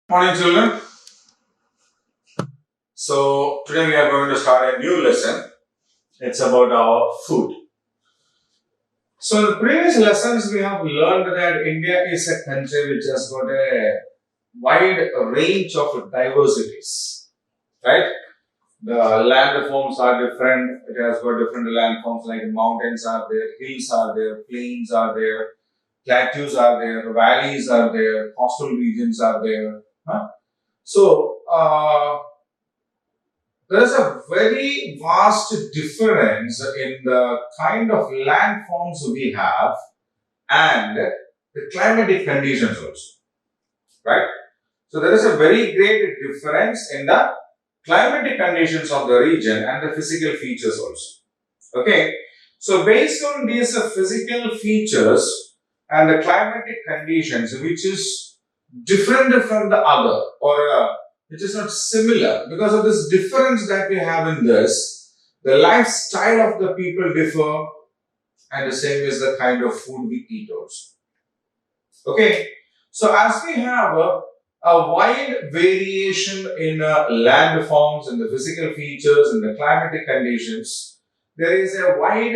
Morning children. So today we are going to start a new lesson. It's about our food. So in the previous lessons we have learned that India is a country which has got a wide range of diversities. Right? The land forms are different. It has got different land forms like mountains are there, hills are there, plains are there, plateaus are there, valleys are there, coastal regions are there. So, there is a very vast difference in the kind of landforms we have and the climatic conditions also, right? So, there is a very great difference in the climatic conditions of the region and the physical features also, okay? So, based on these physical features and the climatic conditions, which is different from the other or which is not similar, because of this difference that we have in this, the lifestyle of the people differ and the same is the kind of food we eat also. Okay, so as we have a wide variation in landforms and the physical features and the climatic conditions, there is a wide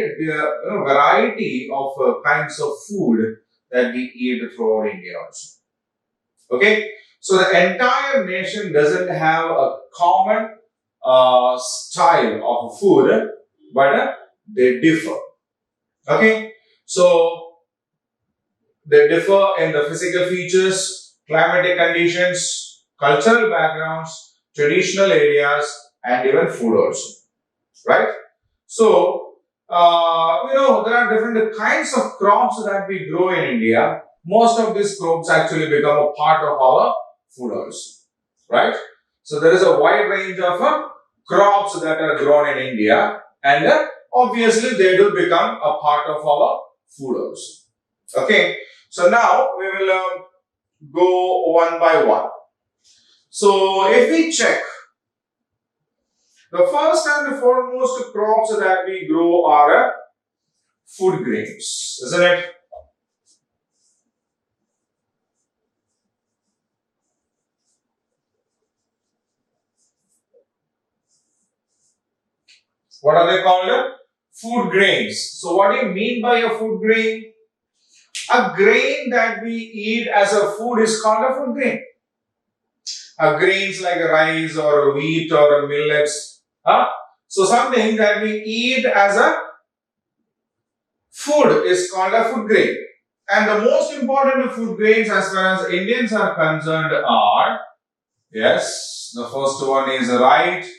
variety of kinds of food that we eat throughout India also. Okay, so the entire nation doesn't have a common style of food, but they differ. Okay, so they differ in the physical features, climatic conditions, cultural backgrounds, traditional areas, and even food also. Right? So, there are different kinds of crops that we grow in India. Most of these crops actually become a part of our food also, right? So there is a wide range of crops that are grown in India and obviously they do become a part of our food also. Okay, so now we will go one by one. So if we check, the first and foremost crops that we grow are food grains, isn't it? What are they called? Food grains. So what do you mean by a food grain? A grain that we eat as a food is called a food grain. Grains like rice or wheat or millets. So something that we eat as a food is called a food grain. And the most important food grains as far as Indians are concerned are, yes, the first one is the rice,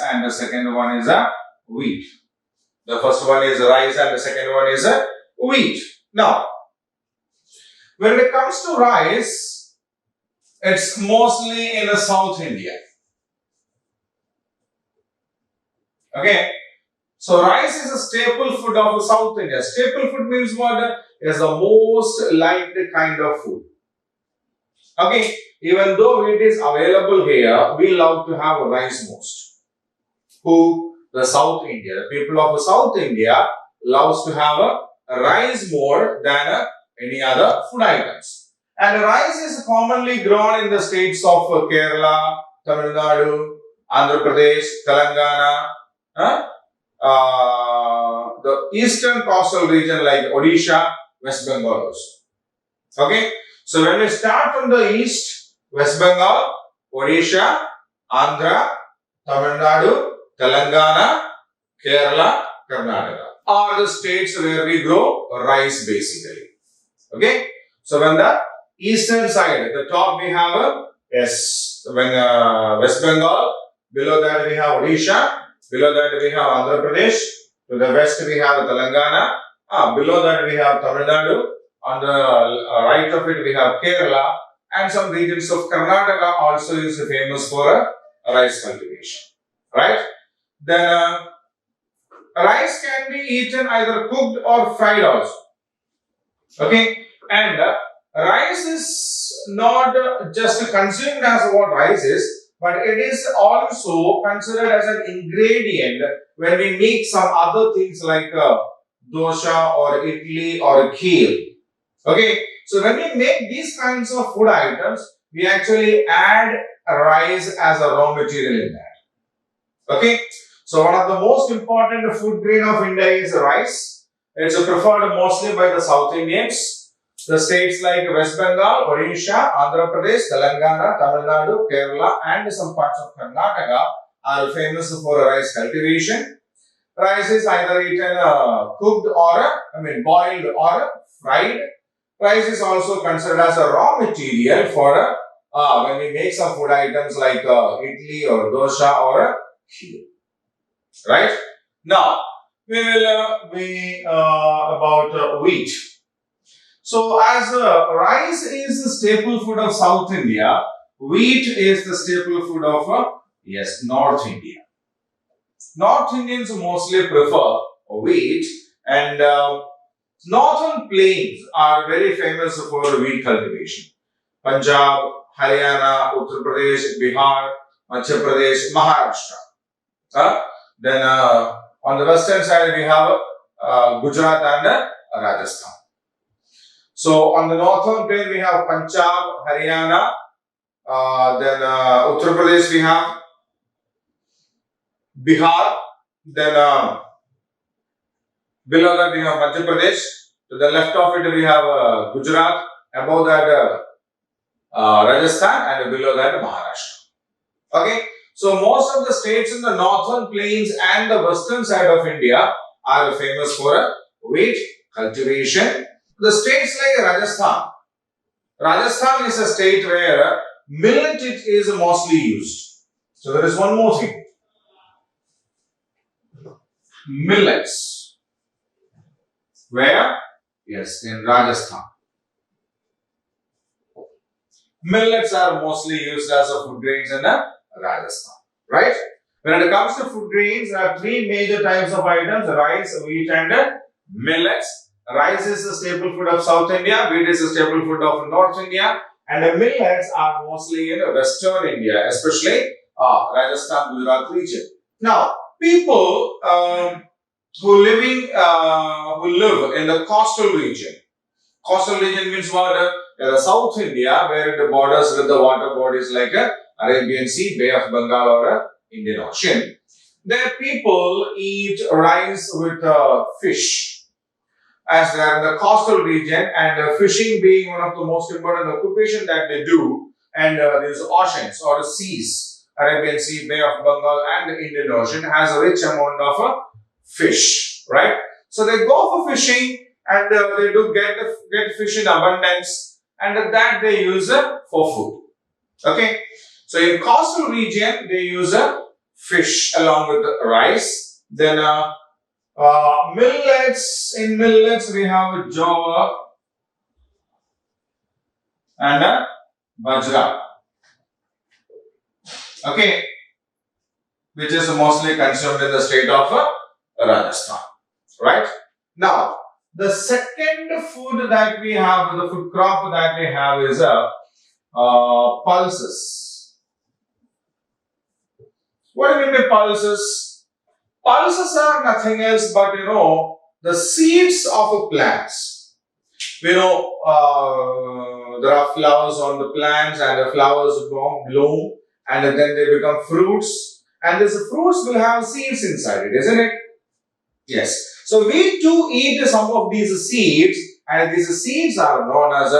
and the second one is a wheat. The first one is rice and the second one is a wheat. Now, when it comes to rice, it's mostly in the South India. Okay. So, rice is a staple food of South India. Staple food means what? It is the most liked kind of food. Okay. Even though it is available here, we love to have rice most. Who? The South India. The people of South India loves to have a rice more than any other food items. And rice is commonly grown in the states of Kerala, Tamil Nadu, Andhra Pradesh, Telangana, the eastern coastal region like Odisha, West Bengal also. Okay. So when we start from the east, West Bengal, Odisha, Andhra, Tamil Nadu, Telangana, Kerala, Karnataka are the states where we grow rice basically. Okay. So when the eastern side, at the top we have West Bengal, below that we have Odisha, below that we have Andhra Pradesh, to the west we have Telangana, below that we have Tamil Nadu, on the right of it we have Kerala, and some regions of Karnataka also is famous for rice cultivation, right? Then rice can be eaten either cooked or fried also, okay? And rice is not just consumed as what rice is, but it is also considered as an ingredient when we make some other things like dosha or idli or kheer, okay? So when we make these kinds of food items, we actually add rice as a raw material in that. Okay. So one of the most important food grain of India is rice. It's preferred mostly by the South Indians. The states like West Bengal, Odisha, Andhra Pradesh, Telangana, Tamil Nadu, Kerala and some parts of Karnataka are famous for rice cultivation. Rice is either eaten cooked or boiled or fried. Rice is also considered as a raw material for when we make some food items like idli or dosha or kheer. Right? Now, we will be about wheat. So, as rice is the staple food of South India, wheat is the staple food of North India. North Indians mostly prefer wheat, and northern plains are very famous for wheat cultivation. Punjab, Haryana, Uttar Pradesh, Bihar, Madhya Pradesh, Maharashtra. Then on the western side we have Gujarat and Rajasthan. So on the northern plain we have Punjab, Haryana, then Uttar Pradesh we have Bihar, then below that we have Madhya Pradesh, to the left of it we have Gujarat, above that Rajasthan and below that Maharashtra. Okay, so most of the states in the northern plains and the western side of India are famous for wheat cultivation. The states like Rajasthan. Rajasthan is a state where millet is mostly used. So there is one more thing. Millets. Where? Yes, in Rajasthan. Millets are mostly used as a food grains in Rajasthan. Right? When it comes to food grains, there are three major types of items: rice, wheat, and millets. Rice is the staple food of South India, wheat is the staple food of North India, and the millets are mostly in Western India, especially Rajasthan, Gujarat region. Now, people who live in the coastal region. Coastal region means what? The South India, where it borders with the water bodies like Arabian Sea, Bay of Bengal, or Indian Ocean. There, people eat rice with fish, as they are in the coastal region, and fishing being one of the most important occupation that they do, and these oceans or seas, Arabian Sea, Bay of Bengal, and the Indian Ocean has a rich amount of fish, right? So they go for fishing, and they do get fish in abundance, and that they use for food. Okay, so in coastal region they use fish along with rice. Then millets. In millets we have jowar and bajra. Okay, which is mostly consumed in the state of Rajasthan. Right? Now, the second food that we have, the food crop that we have is pulses. What do you mean by pulses? Pulses are nothing else but, the seeds of plants. There are flowers on the plants, and the flowers bloom, and then they become fruits, and these fruits will have seeds inside it, isn't it? Yes. So we too eat some of these seeds, and these seeds are known as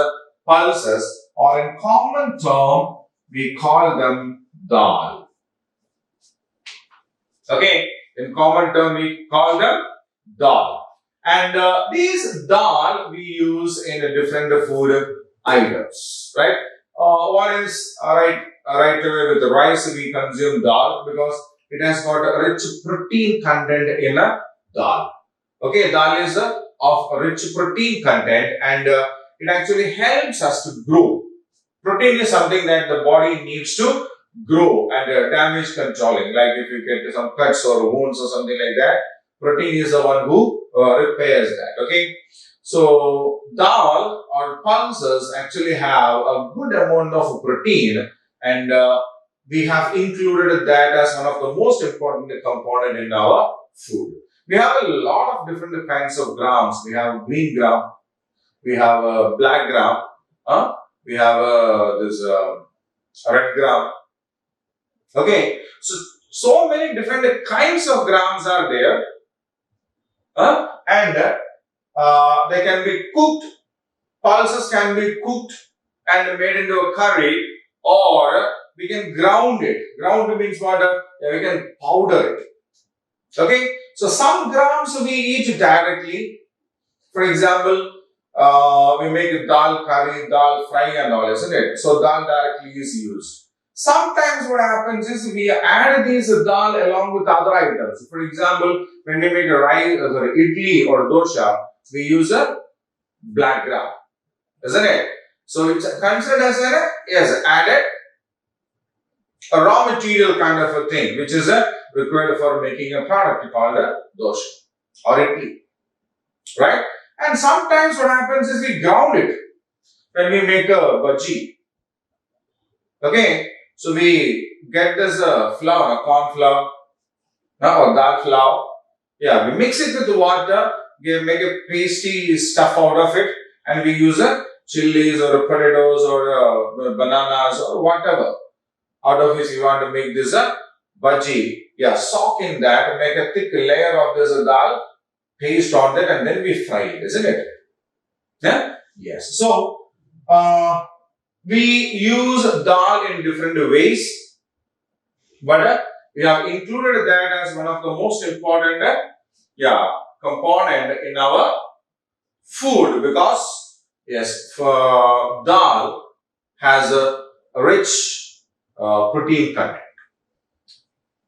pulses, or in common term we call them dal. Okay, in common term we call them dal, and these dal we use in different food items, right? One is right away with the rice we consume dal because it has got a rich protein content in a dal. Okay, dal is of rich protein content, and it actually helps us to grow. Protein is something that the body needs to grow, and damage controlling. Like if you get some cuts or wounds or something like that, protein is the one who repairs that. Okay, so dal or pulses actually have a good amount of protein, and we have included that as one of the most important component in our food. We have a lot of different kinds of grams. We have green gram, we have black gram, we have this red gram. Okay, so many different kinds of grams are there, and they can be cooked. Pulses can be cooked and made into a curry, or we can ground it. Ground means what? We can powder it. Okay, so some grams we eat directly. For example, we make dal curry, dal fry and all, isn't it? So dal directly is used. Sometimes what happens is we add these dal along with other items. For example, when we make a rice, idli or dosha, we use a black gram, isn't it? So it's considered as added a raw material kind of a thing, which is required for making a product called a dosha or idli, right? And sometimes what happens is we ground it when we make a bhaji. Okay, so we get this flour, corn flour, or dal flour. Yeah, we mix it with water, make a pasty stuff out of it, and we use chilies or potatoes or bananas or whatever out of which we want to make this bhaji. Yeah, soak in that, make a thick layer of this dal paste on that, and then we fry it, isn't it? Yeah? Yes. So, we use dal in different ways, but we have included that as one of the most important component in our food, because yes, dal has a rich protein content.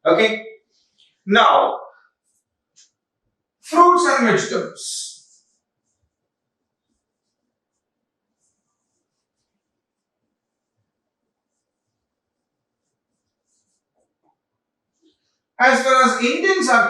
Okay. Now, fruits and vegetables. As far as Indians are